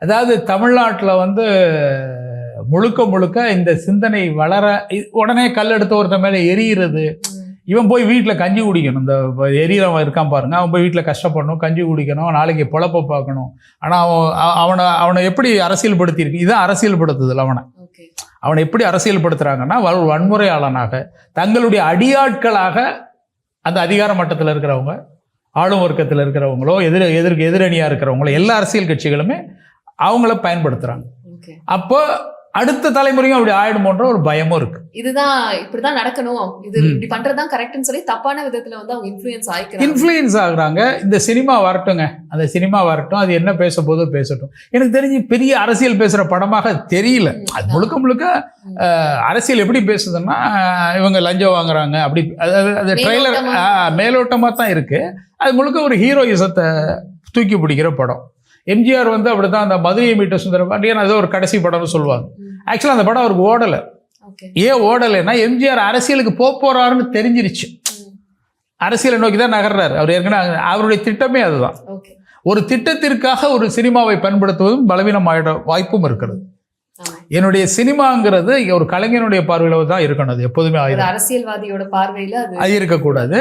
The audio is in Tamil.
அதாவது தமிழ்நாட்டில் வந்து முழுக்க முழுக்க இந்த சிந்தனை வளர உடனே கல் எடுத்த ஒருத்த மேலே எரியிறது. இவன் போய் வீட்டில் கஞ்சி குடிக்கணும். இந்த எரியவன் இருக்கான் பாருங்க, அவன் போய் வீட்டில் கஷ்டப்படணும், கஞ்சி குடிக்கணும், நாளைக்கு பொழப்ப பார்க்கணும். ஆனால் அவனை எப்படி அரசியல்படுத்தியிருக்கு? இதுதான் அரசியல்படுத்துதல். அவனை எப்படி அரசியல்படுத்துகிறாங்கன்னா, வன்முறையாளனாக, தங்களுடைய அடியாட்களாக அந்த அதிகார மட்டத்தில் இருக்கிறவங்க, ஆளும் வர்க்கத்தில் இருக்கிறவங்களோ, எதிரணியாக இருக்கிறவங்களோ, எல்லா அரசியல் கட்சிகளுமே அவங்கள பயன்படுத்துகிறாங்க. அப்போ அடுத்த தலைமுறையும் அப்படி ஆயிடுமோன்ற ஒரு பயமும் இருக்கு. இதுதான் இப்படிதான் நடக்கணும், இது இப்படி பண்றதுதான் கரெக்ட்னு சொல்லி தப்பான விதத்துல வந்து அவங்க இன்ஃப்ளூயன்ஸ் ஆகுறாங்க. இந்த சினிமா வரட்டுங்க, அந்த சினிமா வரட்டும், அது என்ன பேச போதோ பேசட்டும். எனக்கு தெரிஞ்சு பெரிய அரசியல் பேசுற படமாக தெரியல. அது முழுக்க முழுக்க அரசியல் எப்படி பேசுதுன்னா, இவங்க லஞ்சம் வாங்குறாங்க அப்படி, அது ட்ரெய்லர் மேலோட்டமா தான் இருக்கு. அது முழுக்க ஒரு ஹீரோயிசத்தை தூக்கி பிடிக்கிற படம். எம்ஜிஆர் வந்து அப்படிதான் அந்த மதுரையை மீட்ட சுந்தரபாண்டியன் அது ஒரு கடைசி படம்னு சொல்லுவாங்க. ஆக்சுவலாக அந்த படம் அவருக்கு ஓடலை. ஏன் ஓடலைன்னா, எம்ஜிஆர் அரசியலுக்கு போறாருன்னு தெரிஞ்சிருச்சு. அரசியலை நோக்கி தான் நகர்றாரு அவர். ஏற்கனவே அவருடைய திட்டமே அதுதான். ஒரு திட்டத்திற்காக ஒரு சினிமாவை பயன்படுத்துவதும் பலவீனமாயிட வாய்ப்பும் இருக்கிறது. என்னுடைய சினிமாங்கிறது ஒரு கலைஞனுடைய பார்வையில தான் இருக்கணும். அது எப்போதுமே அரசியல்வாதியோட பார்வையில அது இருக்கக்கூடாது.